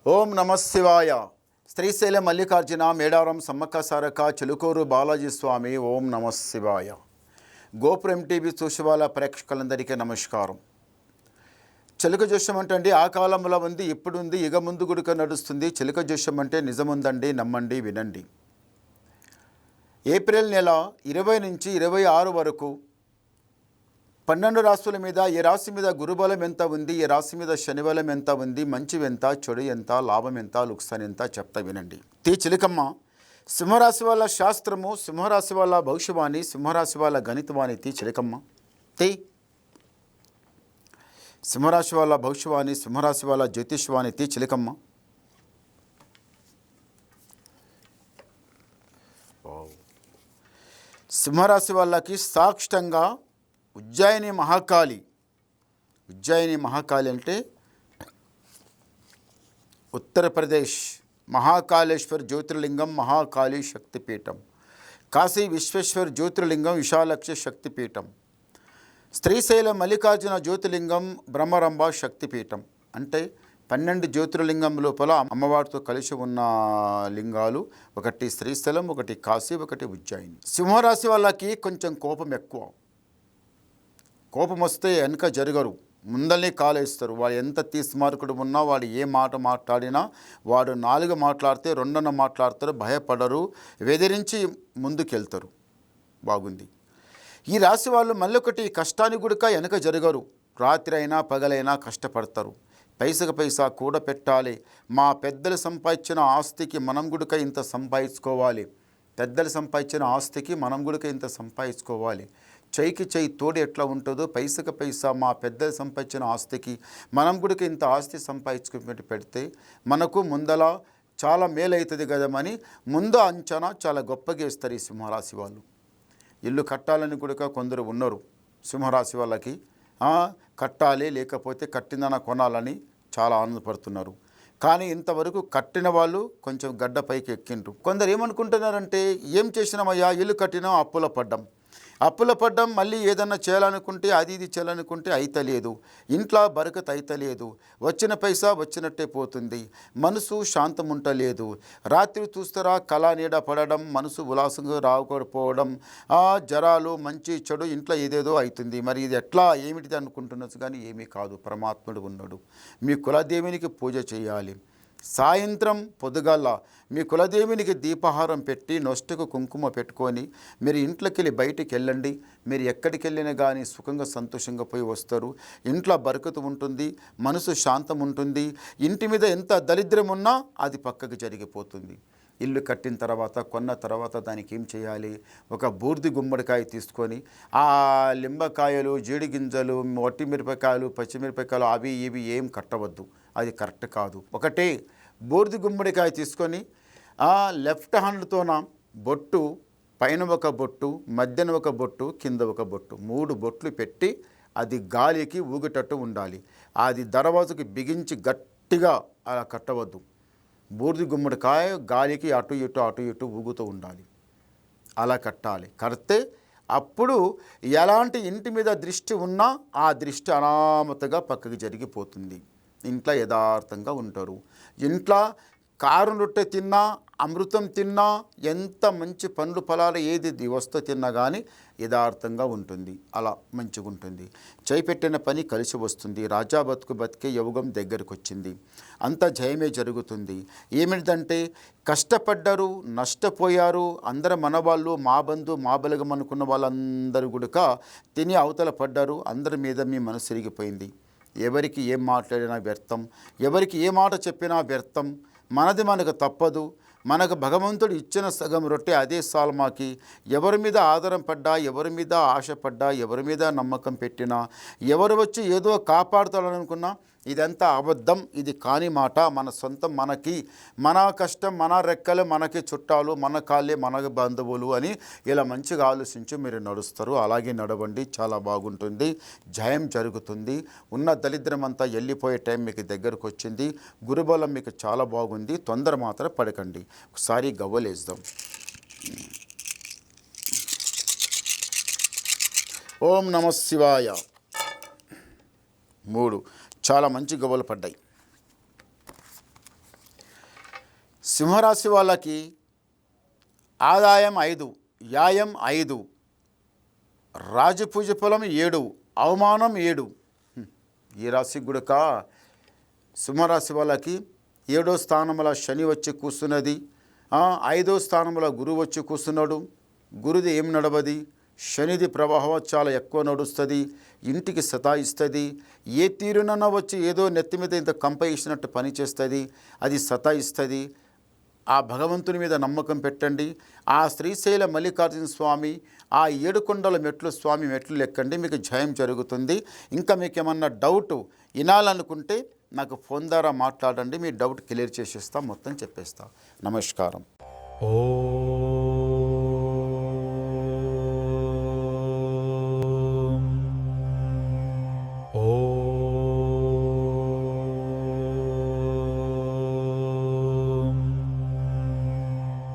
ఓం నమ శివాయ. శ్రీశైలం మల్లికార్జున మేడారం సమ్మక్క సారక్క చిలుకూరు బాలాజీ స్వామి. ఓం నమ శివాయ. గోపురం టీవీ చూసేవాళ్ళ ప్రేక్షకులందరికీ నమస్కారం. చిలుక జోష్యం అంటే ఆ కాలంలో ఉంది, ఇప్పుడుంది, ఇక ముందు గుడిక నడుస్తుంది. చిలుక జోష్యం అంటే నిజముందండి, నమ్మండి, వినండి. ఏప్రిల్ నెల 20 నుంచి 26 వరకు 12 రాశుల మీద ఏ రాశి మీద గురుబలం ఎంత ఉంది, ఏ రాశి మీద శనిబలం ఎంత ఉంది, మంచి ఎంత, చెడు ఎంత, లాభం ఎంత, లుక్సాన్ ఎంత చెప్తా వినండి. చిలుకమ్మ సింహరాశి వాళ్ళ శాస్త్రము, సింహరాశి వాళ్ళ భవిష్యవాణి, సింహరాశి వాళ్ళ గణితవాణి. చిలుకమ్మ సింహరాశి వాళ్ళ భవిష్యవాణి, సింహరాశి వాళ్ళ జ్యోతిష్వాణి. చిలుకమ్మ సింహరాశి వాళ్ళకి సాక్షితంగా ఉజ్జయిని మహాకాళి. ఉజ్జయిని మహాకాళి అంటే ఉత్తరప్రదేశ్ మహాకాళేశ్వర్ జ్యోతిర్లింగం, మహాకాళి శక్తిపీఠం. కాశీ విశ్వేశ్వర్ జ్యోతిర్లింగం, విశాలక్ష శక్తిపీఠం. శ్రీశైలం మల్లికార్జున జ్యోతిర్లింగం, బ్రహ్మరంభ శక్తిపీఠం. అంటే 12 జ్యోతిర్లింగం లోపల అమ్మవారితో కలిసి ఉన్న లింగాలు. ఒకటి శ్రీశైలం, ఒకటి కాశీ, ఒకటి ఉజ్జయిని. సింహరాశి వాళ్ళకి కొంచెం కోపం ఎక్కువ. కోపం వస్తే వెనక జరగరు, ముందల్ని కాలేస్తారు. వాడు ఎంత తీస్మార్కుడు ఉన్నా, వాడు ఏ మాట మాట్లాడినా, వాడు 4 మాట్లాడితే 2 మాట్లాడతారు. భయపడరు, వెదిరించి ముందుకెళ్తారు. బాగుంది. ఈ రాశి వాళ్ళు మళ్ళొకటి కష్టానికి గుడిక వెనక జరగరు. రాత్రి అయినా పగలైనా కష్టపడతారు. పైసకు పైసా కూడపెట్టాలి. మా పెద్దలు సంపాదించిన ఆస్తికి మనం గుడిక ఇంత సంపాదించుకోవాలి. పెద్దలు సంపాదించిన ఆస్తికి మనం గుడిక ఇంత సంపాదించుకోవాలి. చెయ్యికి చెయ్యి తోడు ఎట్లా ఉంటుందో, పైసకు పైసా మా పెద్దలు సంపాదించిన ఆస్తికి మనం కూడా ఇంత ఆస్తి సంపాదించుకుని పెడితే మనకు ముందల చాలా మేలవుతుంది కదమని ముందు అంచనా చాలా గొప్పగా ఇస్తారు ఈ సింహరాశి వాళ్ళు. ఇల్లు కట్టాలని కూడా కొందరు ఉన్నారు సింహరాశి వాళ్ళకి. కట్టాలి, లేకపోతే కట్టిందన కొనాలని చాలా ఆనందపడుతున్నారు. కానీ ఇంతవరకు కట్టిన వాళ్ళు కొంచెం గడ్డ పైకి ఎక్కిండ్రు. కొందరు ఏమనుకుంటున్నారంటే, ఏం చేసినామయ్యా, ఇల్లు కట్టినా అప్పుల పడ్డం, మళ్ళీ ఏదన్నా చేయాలనుకుంటే అది ఇది చేయాలనుకుంటే అయితలేదు. ఇంట్లో బరకత్ అయితలేదు. వచ్చిన పైసా వచ్చినట్టే పోతుంది. మనసు శాంతం ఉండలేదు. రాత్రి చూస్తారా కళ నీడ పడడం, మనసు ఉల్లాసంగా రాకపోవడం, జరాలు, మంచి చెడు, ఇంట్లో ఏదేదో అవుతుంది. మరి ఇది ఎట్లా, ఏమిటిది అనుకుంటున్నచ్చు. కానీ ఏమీ కాదు, పరమాత్ముడు ఉన్నాడు. మీ కులదేవునికి పూజ చేయాలి. సాయంత్రం పొద్దుగాల మీ కులదేవునికి దీపహారం పెట్టి నొస్టుకు కుంకుమ పెట్టుకొని మీరు ఇంట్లోకి వెళ్ళి బయటికి వెళ్ళండి. మీరు ఎక్కడికి వెళ్ళినా కానీ సుఖంగా సంతోషంగా పోయి వస్తారు. ఇంట్లో బరకతు ఉంటుంది, మనసు శాంతం ఉంటుంది. ఇంటి మీద ఎంత దరిద్రం ఉన్నా అది పక్కకు జరిగిపోతుంది. ఇల్లు కట్టిన తర్వాత, కొన్న తర్వాత దానికి ఏం చేయాలి, ఒక బూర్ది గుమ్మడికాయ తీసుకొని ఆ లింబకాయలు, జీడి గింజలు, వట్టి మిరపకాయలు, పచ్చిమిరపకాయలు అవి ఇవి ఏం కట్టవద్దు. అది కరెక్ట్ కాదు. ఒకటే బూర్ది గుమ్మడికాయ తీసుకొని లెఫ్ట్ హ్యాండ్తోన బొట్టు, పైన ఒక బొట్టు, మధ్యన ఒక బొట్టు, కింద ఒక బొట్టు, 3 బొట్లు పెట్టి అది గాలికి ఊగేటట్టు ఉండాలి. అది దర్వాజకు బిగించి గట్టిగా అలా కట్టవద్దు. బూర్ది గుమ్మడికాయ గాలికి అటు ఇటు ఊగుతూ ఉండాలి. అలా కట్టాలి. కడితే అప్పుడు ఎలాంటి ఇంటి మీద దృష్టి ఉన్నా ఆ దృష్టి అనామతగా పక్కకి జరిగిపోతుంది. ఇంట్లో యథార్థంగా ఉంటారు. ఇంట్లో కారు రొట్టె తిన్నా, అమృతం తిన్నా, ఎంత మంచి పండ్లు ఫలాలు ఏది వస్తూ తిన్నా కానీ యథార్థంగా ఉంటుంది. అలా మంచిగా ఉంటుంది. చేపెట్టిన పని కలిసి వస్తుంది. రాజా బతికే యోగం దగ్గరకు వచ్చింది. అంత జయమే జరుగుతుంది. ఏమిటంటే కష్టపడ్డారు, నష్టపోయారు. అందరు మనవాళ్ళు, మా బంధు, మా బలగం అనుకున్న వాళ్ళందరూ కూడా తిని అవతల పడ్డారు. అందరి మీద మీ మనసు తిరిగిపోయింది. ఎవరికి ఏం మాట్లాడినా వ్యర్థం, ఎవరికి ఏ మాట చెప్పినా వ్యర్థం. మనది మనకు తప్పదు. మనకు భగవంతుడు ఇచ్చిన సగం రొట్టె అదే సాల్మాకి. ఎవరి మీద ఆధారం పడ్డా, ఎవరి మీద ఆశపడ్డా, ఎవరి మీద నమ్మకం పెట్టినా, ఎవరు వచ్చి ఏదో కాపాడుతాడనుకున్నా ఇదంతా అబద్ధం. ఇది కాని మాట. మన సొంతం మనకి, మన కష్టం, మన రెక్కలు మనకి చుట్టాలు, మన కాళ్ళే మన బంధువులు అని ఇలా మంచిగా ఆలోచించి మీరు నడుస్తారు. అలాగే నడవండి, చాలా బాగుంటుంది. జయం జరుగుతుంది. ఉన్న దరిద్రం అంతా వెళ్ళిపోయే టైం మీకు దగ్గరకు వచ్చింది. గురుబలం మీకు చాలా బాగుంది. తొందర మాత్రం పడకండి. ఒకసారి గవ్వలేద్దాం. ఓం నమ శివాయ. 3 చాలా మంచి గవ్వలు పడ్డాయి. సింహరాశి వాళ్ళకి ఆదాయం 5, వ్యాయం 5, రాజపూజ ఫలం 7, అవమానం 7. ఈ రాశి గుడక సింహరాశి వాళ్ళకి 7వ స్థానంలో శని వచ్చి కూర్చున్నది, 5వ స్థానంలో గురువు వచ్చి కూర్చున్నాడు. గురుది ఏం నడవది, శనిది ప్రభావం చాలా ఎక్కువ నడుస్తుంది, ఇంటికి సతాయిస్తుంది. ఏ తీరునన్నా వచ్చి ఏదో నెత్తి మీద ఇంత కంప ఇచ్చినట్టు పని చేస్తుంది, అది సతాయిస్తుంది. ఆ భగవంతుని మీద నమ్మకం పెట్టండి. ఆ శ్రీశైల మల్లికార్జున స్వామి, ఆ 7 కొండల మెట్లు స్వామి మెట్లు ఎక్కండి, మీకు జయం జరుగుతుంది. ఇంకా మీకు ఏమన్నా డౌట్ వినాలనుకుంటే నాకు ఫోన్ ద్వారా మాట్లాడండి, మీ డౌట్ క్లియర్ చేసేస్తా, మొత్తం చెప్పేస్తా. నమస్కారం. ఓం